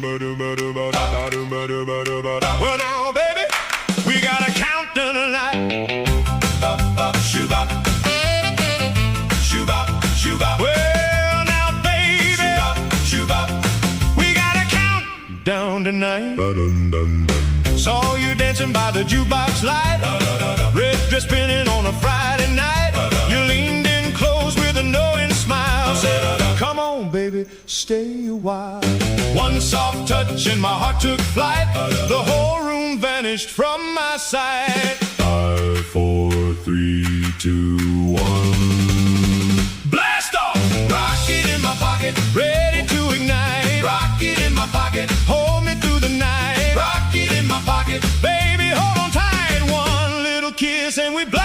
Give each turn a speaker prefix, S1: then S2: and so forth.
S1: Well now, baby, we got a countdown tonight. Shoo-bop, shoo-bop, shoo-bop. Well now, baby, shoo-bop, we got a countdown tonight. Saw you dancing by the jukebox light, red dress spinning on a Friday night. You leaned in close with a knowing smile, said, come on, baby, stay a while. One soft touch and my heart took flight. The whole room vanished from my sight. 5, 4, 3, 2, 1. Blast off! Rocket in my pocket, ready to ignite. Rocket in my pocket, hold me through the night. Rocket in my pocket, baby, hold on tight. One little kiss and we blast.